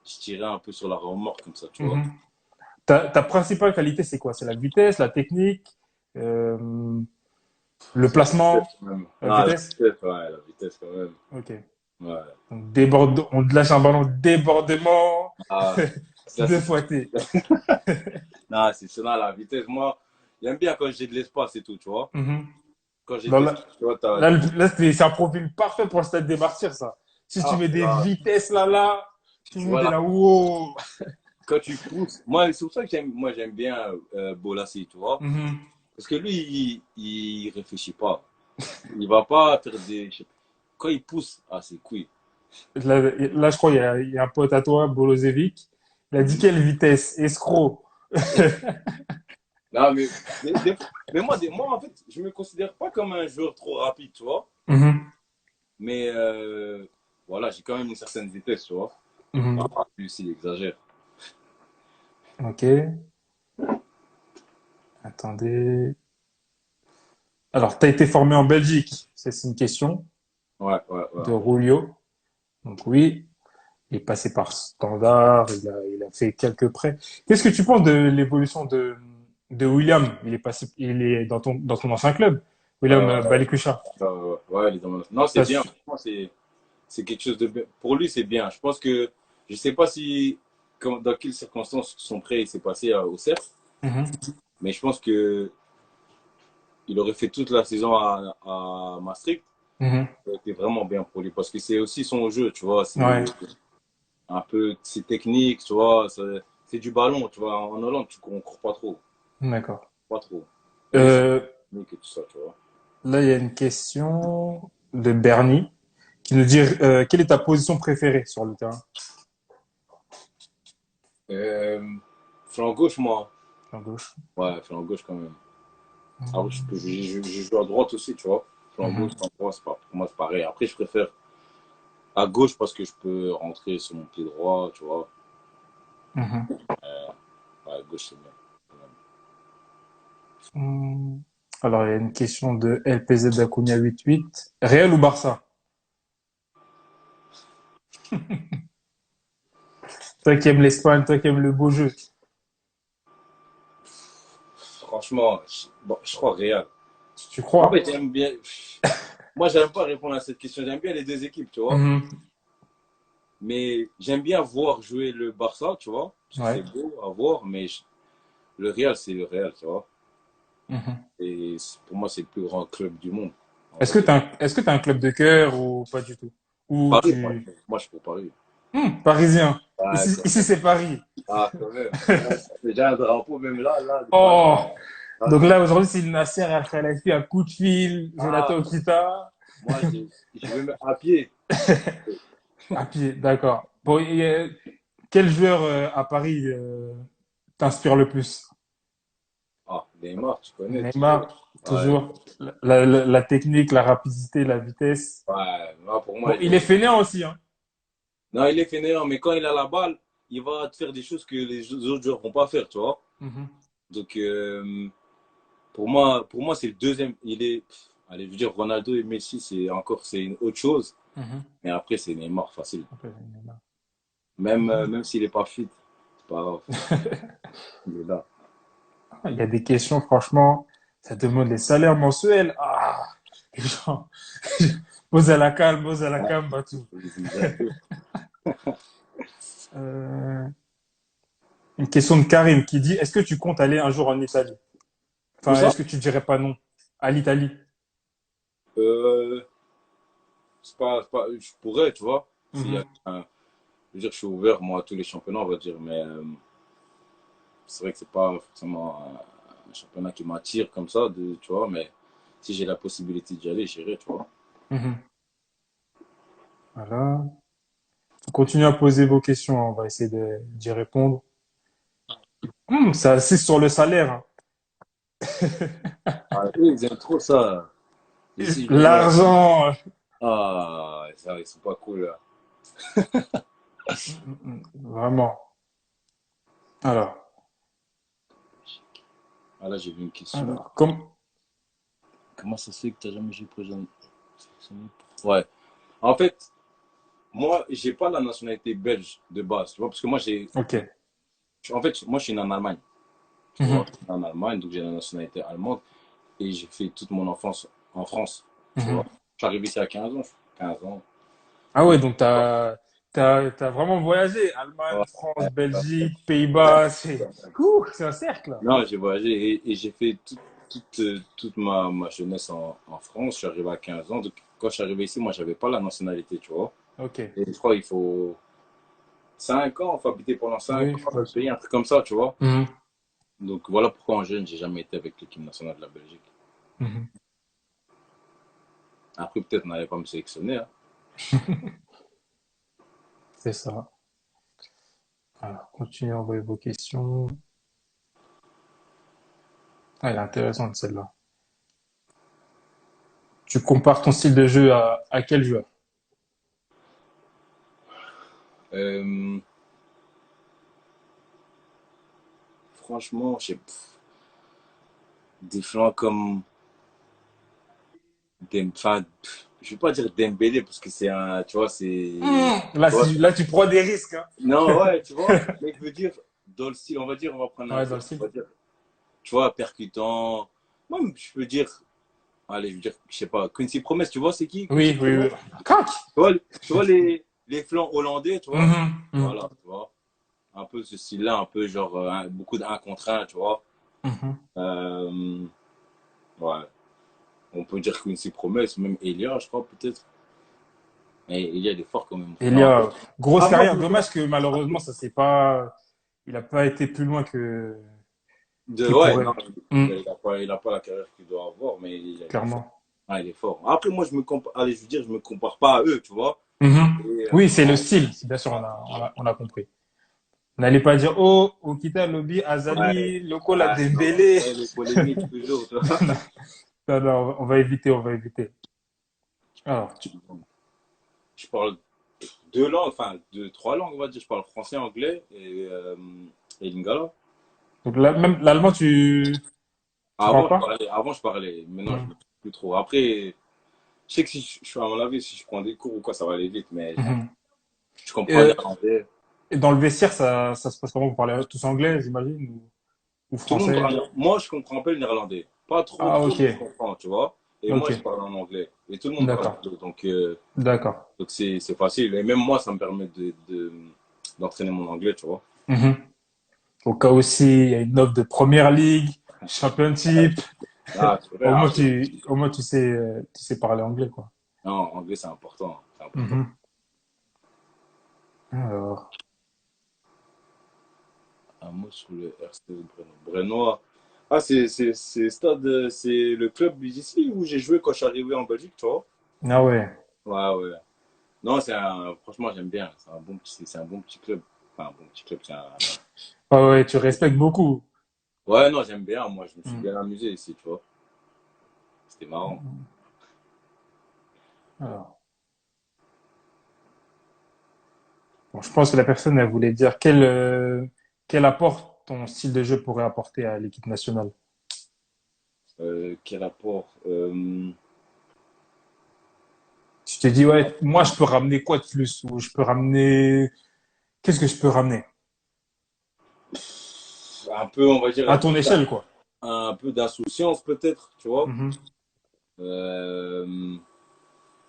je tirais un peu sur la remorque comme ça, tu vois. Mhm. Ta principale qualité, c'est quoi? C'est la vitesse, la technique, euh, le C'est la vitesse placement, quand même. la Non, la vitesse? vitesse, ouais, la vitesse quand même. Ok. Ouais. Donc, on te lâche un ballon débordement, Ah, ça, deux c'est. fois T. Non, c'est ça, la vitesse. Moi, j'aime bien quand j'ai de l'espace et tout, tu vois. Mhm. Quand j'ai de Non, l'espace, tu vois, là, là, c'est un profil parfait pour le stade des martyrs, ça. Si tu Ah, mets des là, vitesses là, tout le tu monde vois est là, là, wow. quand tu pousses. Moi, c'est pour ça que j'aime bien Bolassi, tu vois. Mhm. Parce que lui, il réfléchit pas. Il va pas faire des. Quand il pousse, ah, c'est couille. Là, je crois il y a un pote à toi, Bolozevic. Il a dit Mhm. quelle vitesse? Escroc. Non, mais moi, moi, en fait, je me considère pas comme un joueur trop rapide, tu vois. Mhm, Mais voilà, j'ai quand même une certaine vitesse, tu vois. mhm. Lui aussi, il exagère. Ok. Attendez. Alors, tu as été formé en Belgique. Ça, c'est une question Ouais, ouais, ouais, de en Belgique. Rulio. Donc oui, il est passé par Standard, il a fait quelques prêts. Qu'est-ce que tu penses de l'évolution de William? Il est dans ton ancien club, William Euh, Balikwisha. ouais, il est dans non, c'est T'as bien. su- Franchement, c'est quelque chose de bien. Pour lui, c'est bien. Je pense que, je sais pas si, dans quelles circonstances son prêt s'est passé au CERF, Mhm, mais je pense que il aurait fait toute la saison à Maastricht. mhm. Ça aurait été vraiment bien pour lui parce que c'est aussi son jeu, tu vois. Ouais, C'est un peu, c'est technique, tu vois. C'est du ballon, tu vois. En Hollande, on court pas trop. d'accord. Pas trop. Et lui, c'est Euh, technique et tout ça, tu vois. Là, il y a une question de Bernie qui nous dit quelle est ta position préférée sur le terrain? Euh, Flanc gauche, moi. À gauche. Ouais, flanc gauche quand même. Alors, je joue à droite aussi, tu vois. Flanc gauche, Mhm, flanc droit, pour moi, c'est pareil. Après, je préfère à gauche parce que je peux rentrer sur mon pied droit, tu vois. mhm. Ouais, à gauche, c'est bien. Hum. Alors, il y a une question de LPZ d'Acuna 88. Real ou Barça? Toi qui aimes l'Espagne, toi qui aimes le beau jeu. Franchement, bon, je crois Real. Tu En fait, crois? j'aime bien. Moi, j'aime pas répondre à cette question. J'aime bien les deux équipes, tu vois. Mhm. Mais j'aime bien voir jouer le Barça, tu vois. Parce que c'est Ouais. beau à voir. Mais le Real, c'est le Real, tu vois. Mhm. Et pour moi, c'est le plus grand club du monde, on Est-ce va que dire. est-ce que t'as un club de cœur ou pas du tout? Ou Paris, tu... moi, je suis pour Paris. Parisien. Ah, Ici, ici c'est Paris. quand même. Là, déjà un drapeau, même là, de Paris. Oh! Ah, Donc là, aujourd'hui, c'est Nasser Al-Khelaifi, un coup de fil, ah, Jonathan Okita, moi, je vais à pied. à pied. D'accord. Bon, quel joueur à Paris t'inspire le plus? Ah, Neymar, tu connais toujours. Neymar, Ouais, toujours. La technique, la rapidité, la vitesse. ouais. Moi, pour moi, Bon, il est fainéant aussi, hein. non, il est fainéant, mais quand il a la balle, il va te faire des choses que les autres joueurs vont pas faire, tu vois. Mhm, Donc, pour moi, c'est le deuxième. Allez, je veux dire, Ronaldo et Messi, c'est une autre chose. mhm. Mais après, c'est Neymar, facile. Ok, Neymar. Même, Mhm. même s'il est pas fit, c'est pas grave. Il est là. Il y a des questions, franchement, ça demande les salaires mensuels. Ah, les gens, pose à la Ouais, calme, Batou. exactement. Euh, une question de Karim qui dit, est-ce que tu comptes aller un jour en Italie? Où Enfin, ça? est-ce que tu dirais pas non à l'Italie? Euh, je pourrais, tu vois. S'il y a Mhm. je veux dire, je suis ouvert, moi, à tous les championnats, on va dire. Mais c'est vrai que c'est pas forcément un championnat qui m'attire comme ça, tu vois. Mais si j'ai la possibilité d'y aller, j'irai, tu vois. Mhm. Voilà. Continuez à poser vos questions, hein, on va essayer d'y répondre. Ça insiste sur le salaire, hein. Ah, eux, ils aiment trop ça. Ici, je vois. L'argent. Ah, ça, ils sont pas cool, là. Vraiment. Alors, Ah, là, j'ai vu une question. alors, comme, Comment ça se fait que tu n'as jamais joué pour les gens. Ouais. En fait, moi, j'ai pas la nationalité belge de base, tu vois, parce que moi, ok. en fait, moi, je suis né en Allemagne, tu vois, Mhm. en Allemagne, donc j'ai la nationalité allemande, et j'ai fait toute mon enfance en France, tu vois. Mhm. Je suis arrivé ici à 15 ans, 15 ans. Ah Donc, ouais, donc t'as vraiment voyagé. Allemagne, ouais, France, ouais, ouais. Belgique, Pays-Bas, c'est un cercle, là. Non, j'ai voyagé et j'ai fait toute ma jeunesse en France. Je suis arrivé à 15 ans. Donc, quand je suis arrivé ici, moi, j'avais pas la nationalité, tu vois. Ok. Et je crois qu'il faut 5 ans, il faut habiter pendant 5 Oui, ans je dans le pense. pays, un truc comme ça, tu vois. Mhm. Donc, voilà pourquoi en jeune, j'ai jamais été avec l'équipe nationale de la Belgique. Mhm. Après, peut-être, on n'allait pas me sélectionner, hein. C'est ça. Alors, continuez à envoyer vos questions. Ah, elle est intéressante celle-là. Tu compares ton style de jeu à quel joueur? Euh, franchement, je sais, des flancs comme enfin, je vais pas dire Dembélé parce que c'est un, tu vois, Là, tu vois, là, tu prends des risques, hein. non, ouais, tu vois, mais je veux dire, dans le style, on va dire, on va prendre un Ouais, dans le joueur, style. on va dire, tu vois, percutant. Même, je peux dire, allez, je veux dire, je sais pas, Quincy Promes, tu vois, c'est qui, Quincy Oui, oui, Promes? oui. Crac! Tu vois les flancs hollandais, tu vois? Mhm, mhm, Voilà, tu vois. Un peu ce style-là, un peu genre, beaucoup d'un contre un, tu vois. mhm. Euh, ouais. On peut dire Quincy Promes, même Elia, je crois, peut-être. Et Elia, il est fort quand même. Il y Non. a grosse Ah, moi, carrière. je me Dommage que malheureusement, ça c'est pas, il a pas été plus loin que qu'il Ouais, non, pourrait. Mm, il a pas la carrière qu'il doit avoir, mais il est fort. clairement. Ah, il est fort. Après, moi, je me compare, allez, je veux dire, je me compare pas à eux, tu vois. Mhm. Et, Oui, c'est le en- style. Bien sûr, on a compris. On n'allait pas dire, oh, Okita, Lobby, ouais, Azali, Lokola, ah, non, Dembélé. ouais, les polémiques toujours, tu vois. Non, non, non, on va éviter, on va éviter. Alors, Je parle deux langues, enfin, deux, trois langues, on va dire. Je parle français, anglais et lingala. donc là, même l'allemand, tu parles pas? Avant, je parlais. Maintenant, je Mhm, ne plus trop. Après, je sais que si je suis à mon avis, si je prends des cours ou quoi, ça va aller vite, mais mhm. je comprends Euh, néerlandais. et dans le vestiaire, ça se passe comment? Vous parlez tous anglais, j'imagine, ou Tout le monde français? parle. Moi, je comprends un peu le néerlandais. Pas trop, Ah, trop, ok, mais je comprends, tu vois. Et moi, ok, je parle en anglais. Et tout le monde parle d'accord, anglais. d'accord. Donc c'est facile. Et même moi, ça me permet d'entraîner mon anglais, tu vois. Mhm. Au cas où si il y a une offre de première ligue, championship, Ah, c'est vrai. Après, au moins tu sais parler anglais, quoi. non, anglais, c'est important. C'est important. Mhm. Alors, Un mot sur le RC Brennois. Brennois. Ah, c'est le club ici où j'ai joué quand je suis arrivé en Belgique, tu vois. ah ouais. Ouais, ouais. Non, franchement, j'aime bien. C'est un bon petit club. Enfin, un bon petit club, Ah ouais, tu respectes beaucoup. ouais, non, j'aime bien. Moi, je me suis Mhm. bien amusé ici, tu vois. C'était marrant. Alors, bon, je pense que la personne, elle voulait dire quel apport ton style de jeu pourrait apporter à l'équipe nationale. Quel apport Tu te dis, ouais, moi, je peux ramener quoi de plus? Ou je peux ramener, qu'est-ce que je peux ramener? un peu, on va dire, À ton échelle, quoi. un peu d'insouciance, peut-être, tu vois. Mhm. Euh,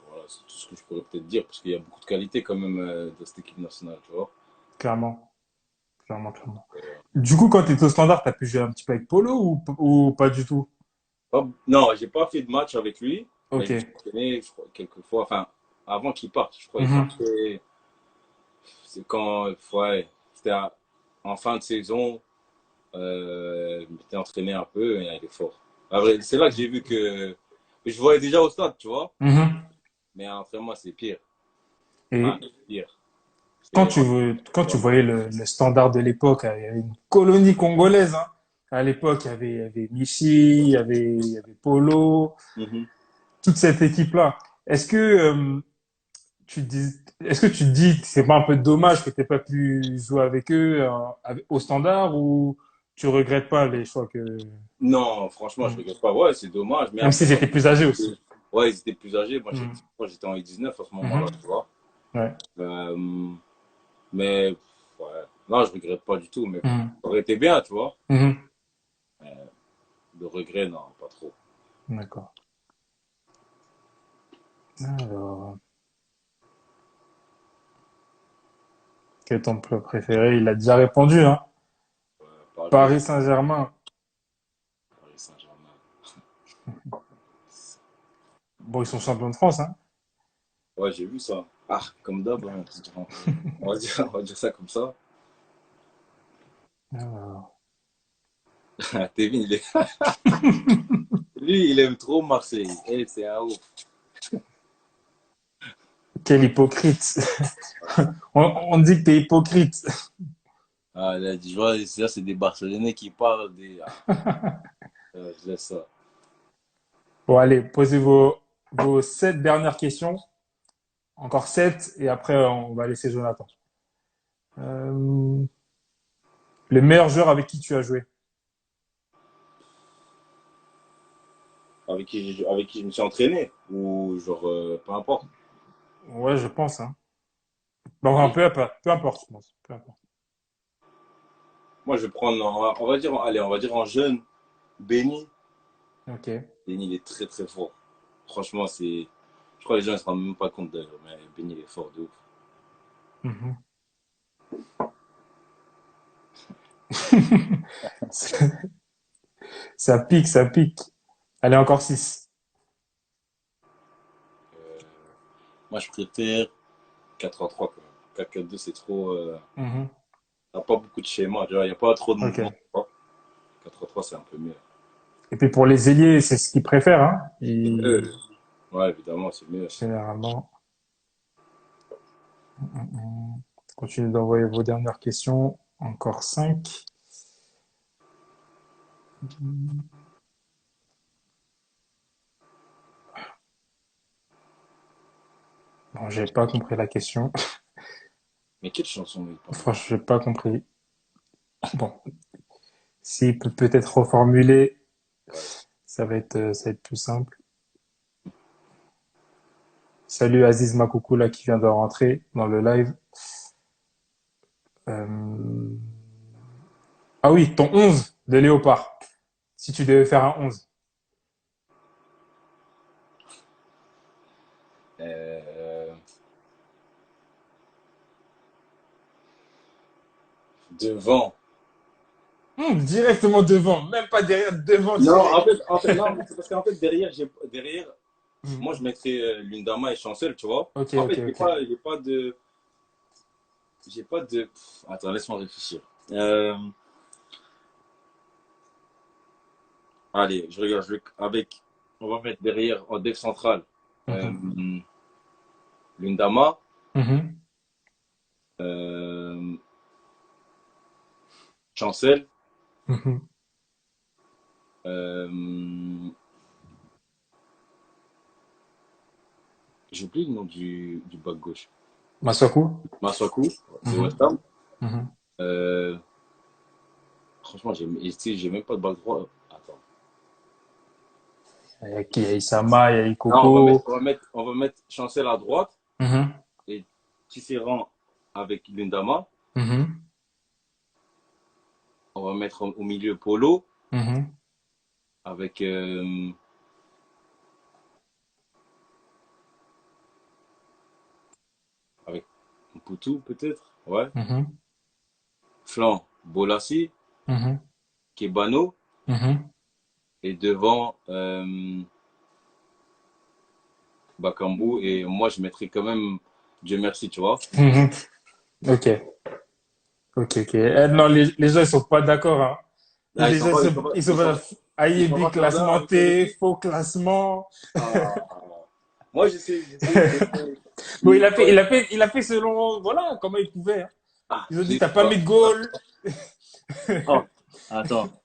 voilà, c'est tout ce que je pourrais peut-être dire, parce qu'il y a beaucoup de qualité quand même dans cette équipe nationale, tu vois. Clairement, clairement, clairement. Du coup, quand tu étais au standard, tu as pu jouer un petit peu avec Polo ou pas du tout? Non, j'ai pas fait de match avec lui, mais Ok. je me suis entraîné, je crois, quelques fois. Enfin, avant qu'il parte, je crois qu'il Mhm. partait. C'est quand, ouais, c'était en fin de saison. Je m'étais entraîné un peu et il est fort. Après, c'est là que j'ai vu que je voyais déjà au stade, tu vois. Mhm. Mais après moi, c'est pire. Enfin, Et c'est pire. C'est quand tu voyais le standard de l'époque, il y avait une colonie congolaise, hein. À l'époque, il y avait Michi, il y avait Polo, Mhm. toute cette équipe-là. Est-ce que, est-ce que tu te dis que c'est pas un peu dommage que tu pas pu jouer avec eux, au standard ou tu regrettes pas les choix que, Non, franchement, je Hmm. regrette pas. Ouais, c'est dommage. Mais Même après, s'ils étaient plus âgés aussi. ouais, ils étaient plus âgés. Hmm. Moi, j'étais en U19 à ce moment-là, Mhm. tu vois. Ouais. Euh, mais, ouais. Non, je regrette pas du tout. Mais Mhm. ça aurait été bien, tu vois. Mhm. Le regret, non, pas trop. D'accord. Alors, quel est ton plat préféré? Il a déjà répondu, hein. Paris, Paris Saint-Germain. Paris Saint-Germain. Bon, ils sont champions de France, hein. Ouais, j'ai vu ça. Ah, comme d'hab, hein, on va dire ça comme ça. Alors, Tevin, lui, il aime trop Marseille. Eh, c'est un ouf. quel hypocrite. On dit que t'es hypocrite. Ah, il a dit, je vois, ça, c'est des Barcelonais qui parlent je laisse ça. Bon, allez, posez vos 7 dernières questions. Encore 7, et après, on va laisser Jonathan. Euh, le meilleur joueur avec qui tu as joué? Avec qui je me suis entraîné, ou genre, peu importe. Ouais, je pense, hein. Bon, enfin, Allez, peu importe, je pense. Peu importe. moi je vais prendre, on va dire, allez, on va dire en jeune, Benny. Ok. Benny, il est très très fort. Franchement, je crois que les gens ne se rendent même pas compte d'ailleurs, mais Benny, il est fort de ouf. Mhm. Ça pique, ça pique. Allez, encore 6. Euh, Moi, je préfère 4-3 quand même. 4-4-2, c'est trop. Il n'y a pas beaucoup de schémas, tu vois, il n'y a pas trop de Ok. mouvements. Tu vois. 4-3, c'est un peu mieux. Et puis pour les ailiers, c'est ce qu'ils préfèrent, hein. Ouais, évidemment, c'est mieux. Généralement. Mhm. Continuez d'envoyer vos dernières questions. Encore 5. Bon, j'ai pas compris la question. Mais quelle chanson il parle? Franchement, j'ai pas compris. Bon, s'il peut peut-être reformuler, Ouais. ça va être plus simple. Salut Aziz Makoukou là qui vient de rentrer dans le live. Euh, Ah oui, ton 11 de Léopard. Si tu devais faire un 11. Euh, Devant. Directement devant, même pas derrière, devant Non, direct. non, mais c'est parce qu'en fait, derrière, Mhm. moi, je mettrais Lundama et Chancel, tu vois. Ok, En ok, fait, ok. j'ai pas de, attends, laisse-moi réfléchir. Euh, Allez, je regarde, on va mettre derrière en dev central, euh, Mhm. Lundama, Mhm. euh, Chancel, Mhm. euh, j'ai oublié le nom du back gauche. Masuaku. Maswaku, de Mhm. West Ham. Mhm. Euh, Franchement, j'ai même pas de back droit. Attends. Il y a qui? Il y a Isama, il y a Non, Ikoko. on va mettre Chancel à droite Mhm. et Tisserand avec Lundama. Mhm. On va mettre au milieu Polo Mhm. avec, avec Mputu peut-être. Ouais. Mhm. Flanc, Bolassi, Mhm. Kebano. Mhm. Et devant Bakambu. Et moi, je mettrais quand même Dieu merci, tu vois. Mhm. Ok, ok, ok. Non, les gens, ils sont pas d'accord, hein. Là, Les gens, ils sont pas ils sont Ayebi pas perdants avec ton classementé, équipe. faux classement. Ah. Moi, j'essaie Bon, ouais. il a fait selon, voilà, comment il pouvait, hein. Ah, Ils ont dit, j'ai t'as pas pas. mis de goal. Oh, attends. Ah,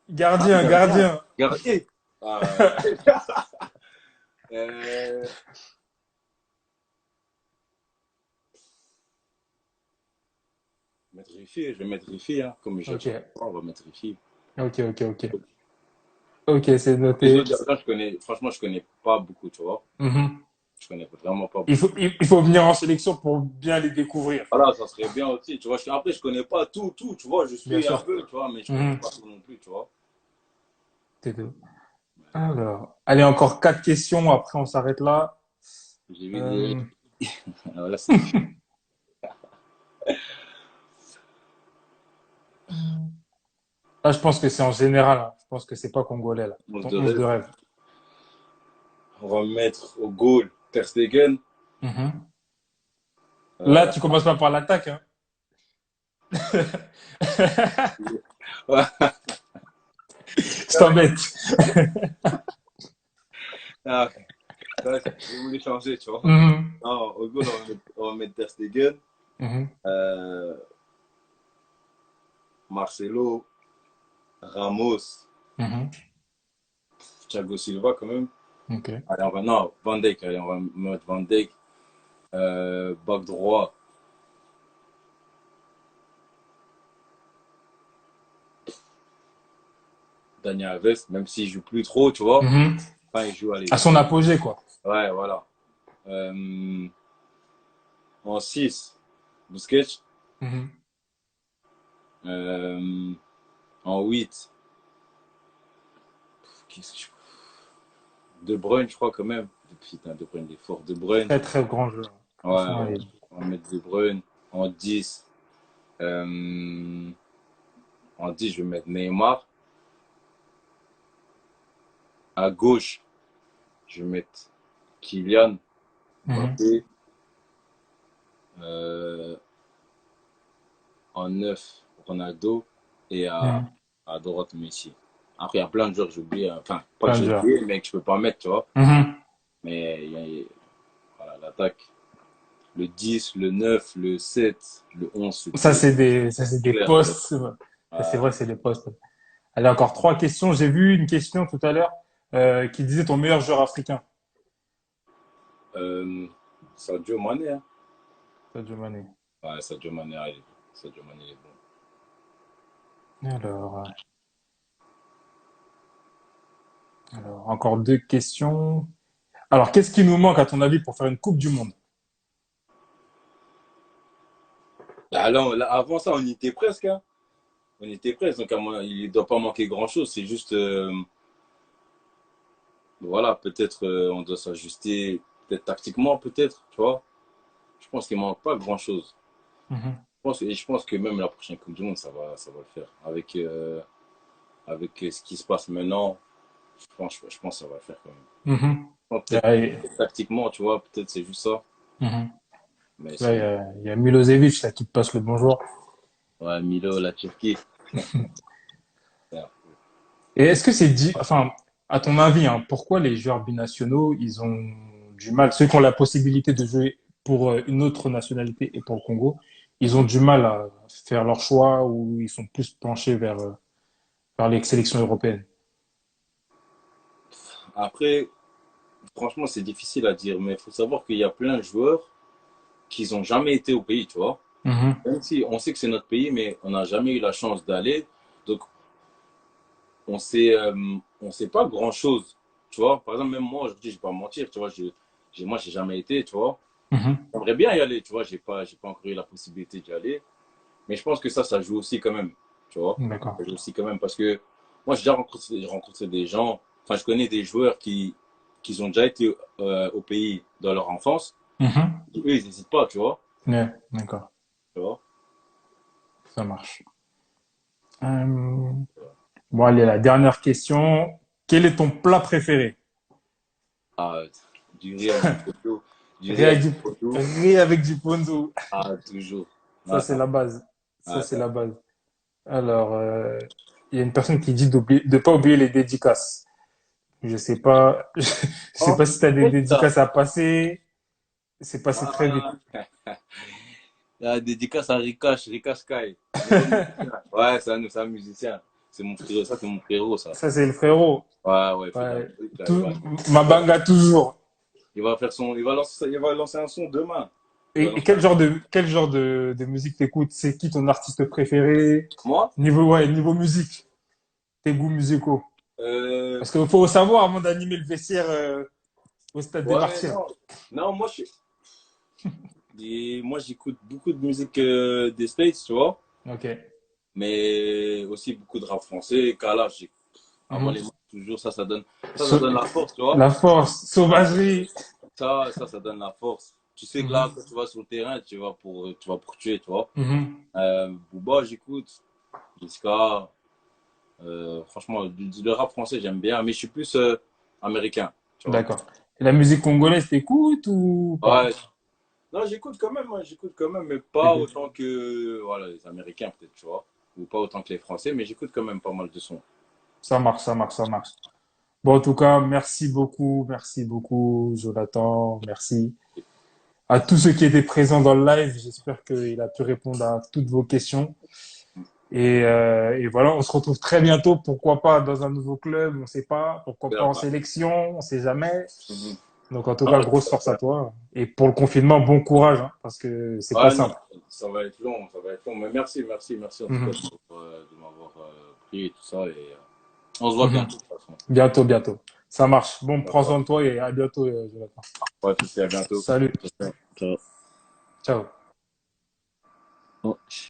Gardien, gardien. gardien. Gardien. Euh, Mettre Riffi, je vais mettre Riffi, hein. Comme je Ok, cherche, on va mettre Riffi. ok, ok, ok. Ok, c'est Les noté. autres gardiens, franchement, je connais pas beaucoup, tu vois. Mhm. Je connais vraiment pas beaucoup. Il faut venir en sélection pour bien les découvrir. Voilà, ça serait bien aussi, tu vois. Après, je connais pas tout, tu vois. Je Bien suis un sûr. peu, tu vois, mais je connais Mhm. pas tout non plus, tu vois. C'est tout. Alors, allez, encore 4 questions. Après, on s'arrête là. J'ai vu des. Euh, Voilà, c'est difficile. Là, je pense que c'est en général, hein. Je pense que c'est pas congolais, là. On Ton de 11 de rêve. rêve. On va mettre au goal Ter Stegen. Mhm. Là, Euh, tu commences pas par l'attaque, hein. Je t'embête. Ah, je voulais changer, tu vois. Mhm. Non, au goal, on va mettre Ter Stegen. Mhm. Euh, Marcelo. Ramos, Mhm. Thiago Silva quand même. Ok. Allez, non, Van Dijk, allez, on va mettre Van Dijk. Back droit, Dani Alves, même s'il joue plus trop, tu vois. Mhm. Enfin, il joue, allez, À son apogée, quoi. ouais, voilà. Euh, En 6, Busquets. Mhm. Euh, En 8, qu'est-ce que De Bruyne, je crois quand même. Putain, De Bruyne, il est fort. De Bruyne, Très, très grand joueur. ouais, Franchement, ouais. On va mettre De Bruyne. En 10, euh, en 10, je vais mettre Neymar. À gauche, je vais mettre Kylian Mhm. Mbappé. Euh, En 9, Ronaldo. Et Mhm. à droite, Messi. Après, il y a plein de joueurs que j'ai oublié. Enfin, pas que Plein de j'ai joueurs. oublié, mais que je peux pas mettre, tu vois. Mhm. Mais voilà, l'attaque. Le 10, le 9, le 7, le 11, Ça, c'est c'est des clair. postes. Ça, c'est Euh, vrai, c'est des postes. Allez, encore trois questions. J'ai vu une question tout à l'heure qui disait ton meilleur joueur africain. euh, Sadio Mané, hein. Sadio Mané. Ouais, Sadio Mané, il est bon. Sadio Mané, il est bon. Alors, encore deux questions. Alors, qu'est-ce qui nous manque, à ton avis, pour faire une Coupe du Monde? Avant ça, on y était presque, hein. On y était presque. Donc, il ne doit pas manquer grand-chose. C'est juste, voilà, peut-être on doit s'ajuster, peut-être tactiquement, peut-être, tu vois. Je pense qu'il ne manque pas grand-chose. Mhm. Je pense que même la prochaine Coupe du Monde, ça va le faire. Avec ce qui se passe maintenant, je pense que ça va le faire quand même. Mhm. Bon, peut-être Ouais, tactiquement, tu vois, peut-être c'est juste ça. mhm. Mais Là, sinon, il y a Milosevic là, qui te passe le bonjour. ouais, Milo, la Turquie. Et est-ce que c'est dit, enfin, à ton avis, hein, pourquoi les joueurs binationaux, ils ont du mal, ceux qui ont la possibilité de jouer pour une autre nationalité et pour le Congo, ils ont Mhm. du mal à faire leur choix ou ils sont plus penchés vers les sélections européennes? Après, franchement, c'est difficile à dire, mais il faut savoir qu'il y a plein de joueurs qui n'ont jamais été au pays, tu vois. Mhm. Même si on sait que c'est notre pays, mais on n'a jamais eu la chance d'aller. Donc, on sait, euh, on sait pas grand-chose, tu vois. Par exemple, même moi, aujourd'hui, je vais pas mentir, tu vois, moi, j'ai jamais été, tu vois. Mhm. J'aimerais bien y aller, tu vois, j'ai pas encore eu la possibilité d'y aller. Mais je pense que ça joue aussi quand même, tu vois. D'accord. Ça joue aussi quand même parce que moi, j'ai déjà rencontré des gens, enfin, je connais des joueurs qui ont déjà été au pays dans leur enfance. Mhm. Eux, ils n'hésitent pas, tu vois. Ouais, d'accord. Tu vois. Ça marche. Bon, allez, la dernière question. Quel est ton plat préféré? Ah, du riz avec du poteau. Du riz Riz avec avec du, du poteau. riz avec du ponzu. Ah, toujours. Ça, Ah, c'est ça, la base. Ça, ah, c'est ça. la base. Alors, il y a une personne qui dit de pas oublier les dédicaces. Je sais pas, je sais Oh, pas si tu as des peut-être ça. dédicaces à passer. C'est passé très vite. Ah, la dédicace à Rikash, Rikash Sky. Nouveau musicien. Ouais, c'est un musicien. C'est mon frérot, ça, c'est mon frérot, ça. Ça, c'est le frérot. Ouais, ouais, il fait de la Ouais. musique, là. Tout, Mabanga toujours. Il va lancer un son demain. Il va Et lancer un son. quel genre de musique t'écoutes? C'est qui ton artiste préféré? Moi? Ouais, niveau musique, tes goûts musicaux. Euh, Parce qu'il faut savoir avant d'animer le vestiaire au stade des ouais, Martyrs. non. Non, moi, j'écoute beaucoup de musique des States, tu vois. Ok. Mais aussi beaucoup de rap français. Kalash, avant les Mhm. matchs, toujours, ça donne la force, tu vois. La force, Ouais, sauvagerie. ça donne la force. Tu sais que là, Mhm. quand tu vas sur le terrain, tu vas pour tuer, tu vois. Mhm. Booba, j'écoute. Niska, franchement, le rap français, j'aime bien, mais je suis plus américain, tu vois. D'accord. Et la musique congolaise, t'écoutes ou pas? Ouais, non, j'écoute quand même, moi, j'écoute quand même, mais pas T'écoutes. autant que voilà, les Américains, peut-être, tu vois. Ou pas autant que les Français, mais j'écoute quand même pas mal de sons. Ça marche, ça marche, ça marche. Bon, en tout cas, merci beaucoup, Jonathan, merci. À tous ceux qui étaient présents dans le live, j'espère qu'il a pu répondre à toutes vos questions. Et voilà, on se retrouve très bientôt. Pourquoi pas dans un nouveau club, on sait pas. Pourquoi pas Bien, en ouais. sélection, on sait jamais. Mhm. Donc en tout Ah, cas, grosse force à toi. Et pour le confinement, bon courage, hein, parce que c'est pas ouais, non, simple. ça va être long, ça va être long. Mais merci, merci, merci en tout cas Mhm. de m'avoir pris et tout ça. Et on se voit Mhm. bientôt de toute façon. Bientôt, bientôt. Ça marche. Bon, prends soin D'accord. de toi et à bientôt, Jonathan. Ouais, tout à bientôt. Salut. Ciao. Ciao. Oh.